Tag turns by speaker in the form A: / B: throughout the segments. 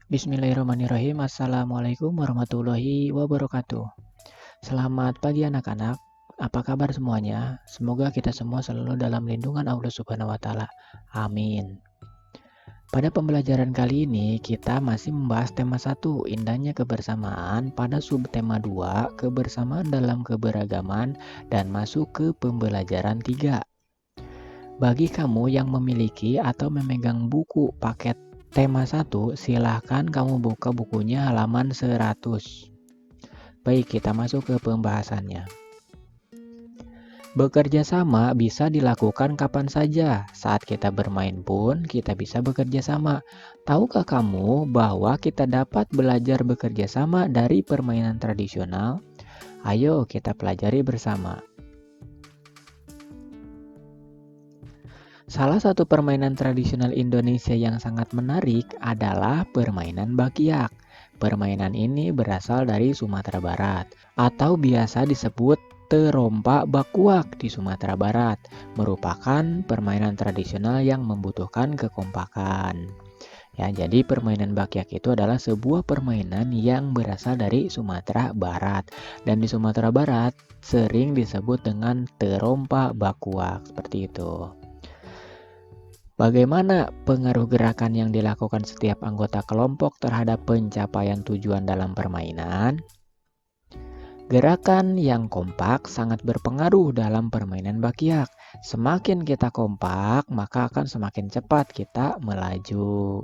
A: Bismillahirrahmanirrahim. Assalamualaikum warahmatullahi wabarakatuh. Selamat pagi anak-anak. Apa kabar semuanya? Semoga kita semua selalu dalam lindungan Allah Subhanahu wa taala. Amin. Pada pembelajaran kali ini kita masih membahas tema 1, indahnya kebersamaan, pada subtema 2, kebersamaan dalam keberagaman, dan masuk ke pembelajaran 3. Bagi kamu yang memiliki atau memegang buku paket tema 1, silahkan kamu buka bukunya halaman 100. Baik, kita masuk ke pembahasannya. Bekerja sama bisa dilakukan kapan saja. Saat kita bermain pun kita bisa bekerja sama. Tahukah kamu bahwa kita dapat belajar bekerja sama dari permainan tradisional? Ayo kita pelajari bersama. Salah satu permainan tradisional Indonesia yang sangat menarik adalah permainan bakyak. Permainan ini berasal dari Sumatera Barat atau biasa disebut terompak bakuak di Sumatera Barat, merupakan permainan tradisional yang membutuhkan kekompakan. Ya, jadi permainan bakyak itu adalah sebuah permainan yang berasal dari Sumatera Barat, dan di Sumatera Barat sering disebut dengan terompak bakuak, seperti itu. Bagaimana pengaruh gerakan yang dilakukan setiap anggota kelompok terhadap pencapaian tujuan dalam permainan? Gerakan yang kompak sangat berpengaruh dalam permainan bakyak. Semakin kita kompak, maka akan semakin cepat kita melaju.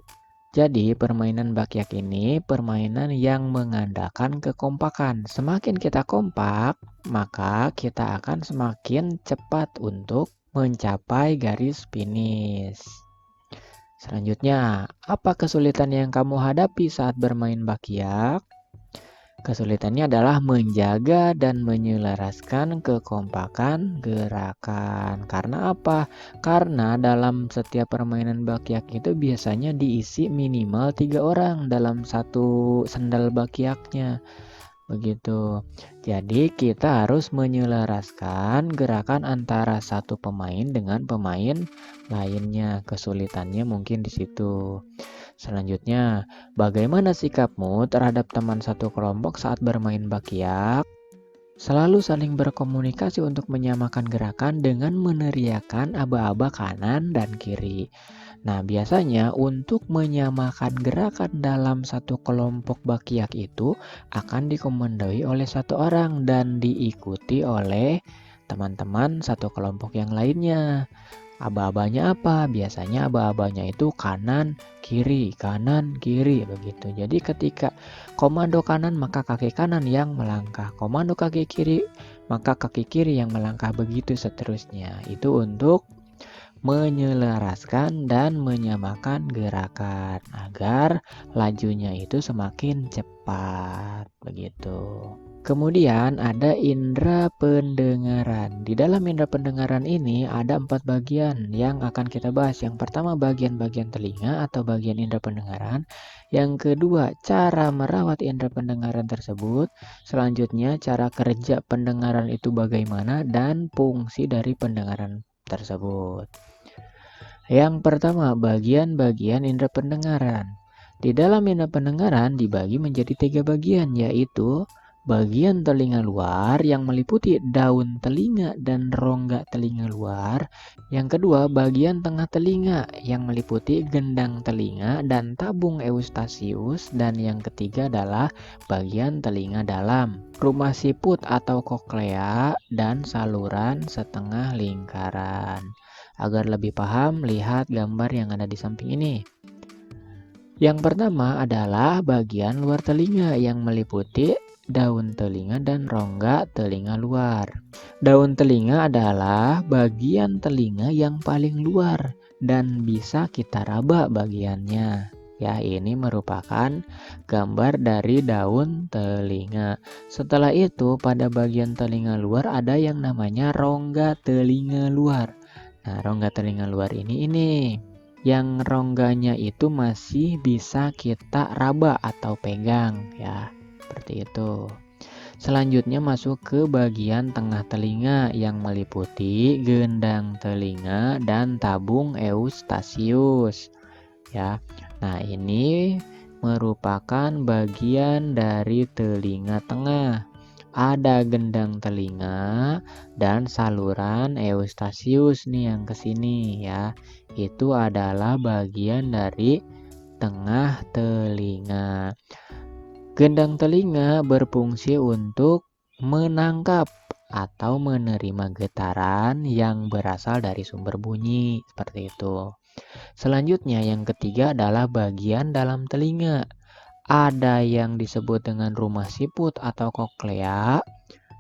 A: Jadi, permainan bakyak ini permainan yang mengandalkan kekompakan. Semakin kita kompak, maka kita akan semakin cepat untuk mencapai garis finish. Selanjutnya, apa kesulitan yang kamu hadapi saat bermain bakyak? Kesulitannya adalah menjaga dan menyelaraskan kekompakan gerakan. Karena apa? Karena dalam setiap permainan bakyak itu biasanya diisi minimal 3 orang dalam satu sendal bakyaknya. Begitu. Jadi kita harus menyelaraskan gerakan antara satu pemain dengan pemain lainnya. Kesulitannya mungkin di situ. Selanjutnya, bagaimana sikapmu terhadap teman satu kelompok saat bermain bakyak? Selalu saling berkomunikasi untuk menyamakan gerakan dengan meneriakkan aba-aba kanan dan kiri. Nah, biasanya untuk menyamakan gerakan dalam satu kelompok bakyak itu akan dikomandoi oleh satu orang dan diikuti oleh teman-teman satu kelompok yang lainnya. Aba-abanya apa? Biasanya aba-abanya itu kanan, kiri, begitu. Jadi ketika komando kanan maka kaki kanan yang melangkah. Komando kaki kiri maka kaki kiri yang melangkah, begitu seterusnya. Itu untuk menyelaraskan dan menyamakan gerakan agar lajunya itu semakin cepat, begitu. Kemudian ada indera pendengaran. Di dalam indera pendengaran ini ada 4 bagian yang akan kita bahas. Yang pertama bagian-bagian telinga atau bagian indera pendengaran. Yang kedua cara merawat indera pendengaran tersebut. Selanjutnya cara kerja pendengaran itu bagaimana dan fungsi dari pendengaran tersebut. Yang pertama, bagian-bagian indera pendengaran. Di dalam indera pendengaran dibagi menjadi 3 bagian, yaitu bagian telinga luar yang meliputi daun telinga dan rongga telinga luar. Yang kedua, bagian tengah telinga yang meliputi gendang telinga dan tabung eustasius. Dan yang ketiga adalah bagian telinga dalam, rumah siput atau koklea, dan saluran setengah lingkaran. Agar lebih paham, lihat gambar yang ada di samping ini. Yang pertama adalah bagian luar telinga yang meliputi daun telinga dan rongga telinga luar. Daun telinga adalah bagian telinga yang paling luar dan bisa kita raba bagiannya. Ya, ini merupakan gambar dari daun telinga. Setelah itu, pada bagian telinga luar ada yang namanya rongga telinga luar. Nah, rongga telinga luar ini yang rongganya itu masih bisa kita raba atau pegang, ya, seperti itu. Selanjutnya masuk ke bagian tengah telinga yang meliputi gendang telinga dan tabung eustasius, ya. Nah, ini merupakan bagian dari telinga tengah. Ada gendang telinga dan saluran Eustachius nih yang ke sini ya. Itu adalah bagian dari tengah telinga. Gendang telinga berfungsi untuk menangkap atau menerima getaran yang berasal dari sumber bunyi, seperti itu. Selanjutnya yang ketiga adalah bagian dalam telinga. Ada yang disebut dengan rumah siput atau koklea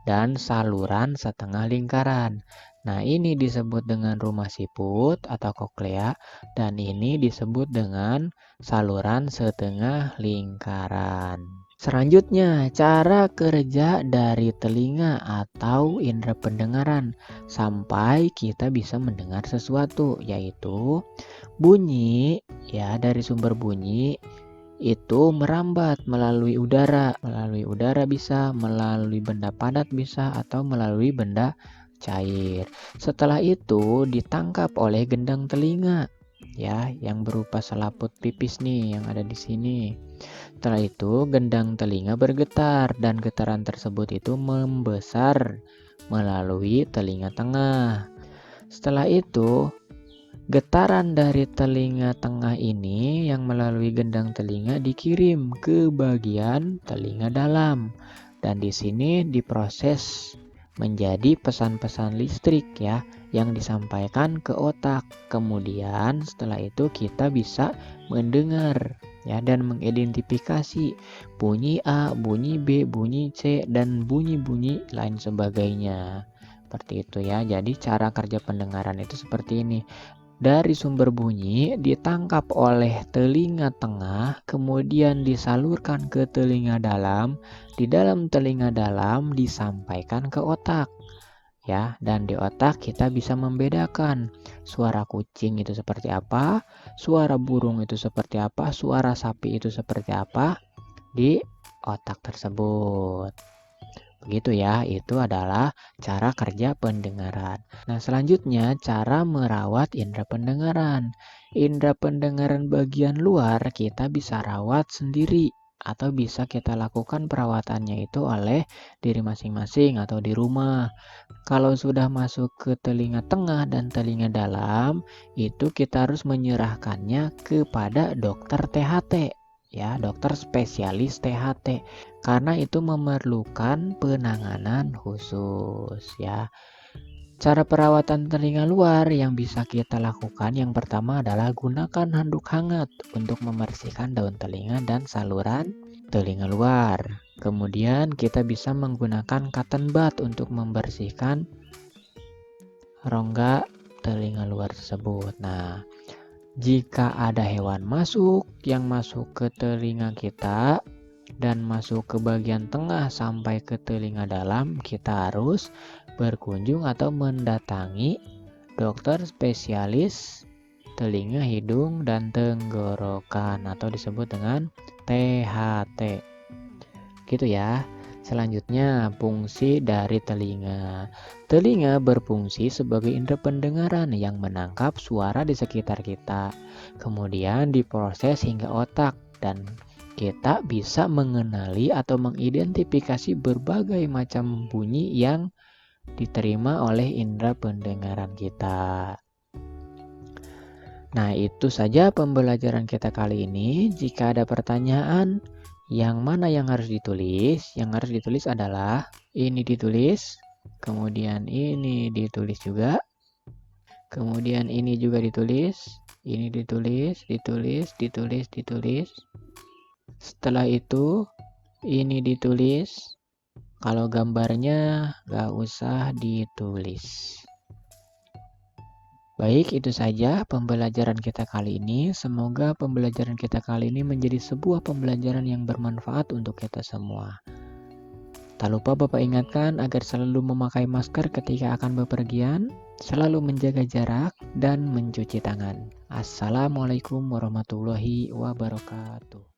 A: dan saluran setengah lingkaran. Nah, ini disebut dengan rumah siput atau koklea dan ini disebut dengan saluran setengah lingkaran. Selanjutnya, cara kerja dari telinga atau indera pendengaran sampai kita bisa mendengar sesuatu, yaitu bunyi ya, dari sumber bunyi itu merambat melalui udara bisa, melalui benda padat bisa, atau melalui benda cair. Setelah itu ditangkap oleh gendang telinga ya, yang berupa selaput pipis nih yang ada di sini. Setelah itu gendang telinga bergetar dan getaran tersebut itu membesar melalui telinga tengah. Setelah itu getaran dari telinga tengah ini yang melalui gendang telinga dikirim ke bagian telinga dalam dan di sini diproses menjadi pesan-pesan listrik ya yang disampaikan ke otak. Kemudian setelah itu kita bisa mendengar ya dan mengidentifikasi bunyi A, bunyi B, bunyi C dan bunyi-bunyi lain sebagainya. Seperti itu ya. Jadi cara kerja pendengaran itu seperti ini. Dari sumber bunyi ditangkap oleh telinga tengah, kemudian disalurkan ke telinga dalam, di dalam telinga dalam disampaikan ke otak. Ya, dan di otak kita bisa membedakan suara kucing itu seperti apa, suara burung itu seperti apa, suara sapi itu seperti apa di otak tersebut. Begitu ya, itu adalah cara kerja pendengaran. Nah, selanjutnya cara merawat indera pendengaran. Indera pendengaran bagian luar kita bisa rawat sendiri atau bisa kita lakukan perawatannya itu oleh diri masing-masing atau di rumah. Kalau sudah masuk ke telinga tengah dan telinga dalam, itu kita harus menyerahkannya kepada dokter THT. Ya, dokter spesialis THT karena itu memerlukan penanganan khusus ya. Cara perawatan telinga luar yang bisa kita lakukan yang pertama adalah gunakan handuk hangat untuk membersihkan daun telinga dan saluran telinga luar. Kemudian kita bisa menggunakan cotton bud untuk membersihkan rongga telinga luar tersebut. Nah, jika ada hewan yang masuk ke telinga kita dan masuk ke bagian tengah sampai ke telinga dalam, kita harus berkunjung atau mendatangi dokter spesialis telinga, hidung, dan tenggorokan atau disebut dengan THT. Gitu ya. Selanjutnya, fungsi dari telinga. Telinga berfungsi sebagai indera pendengaran yang menangkap suara di sekitar kita. Kemudian diproses hingga otak dan kita bisa mengenali atau mengidentifikasi berbagai macam bunyi yang diterima oleh indera pendengaran kita. Nah, itu saja pembelajaran kita kali ini. Jika ada pertanyaan, yang mana yang harus ditulis? Yang harus ditulis adalah ini ditulis, kemudian ini ditulis juga, kemudian ini juga ditulis, ini ditulis. Setelah itu ini ditulis. Kalau gambarnya gak usah ditulis. Baik, itu saja pembelajaran kita kali ini. Semoga pembelajaran kita kali ini menjadi sebuah pembelajaran yang bermanfaat untuk kita semua. Tak lupa Bapak ingatkan agar selalu memakai masker ketika akan bepergian, selalu menjaga jarak, dan mencuci tangan. Assalamualaikum warahmatullahi wabarakatuh.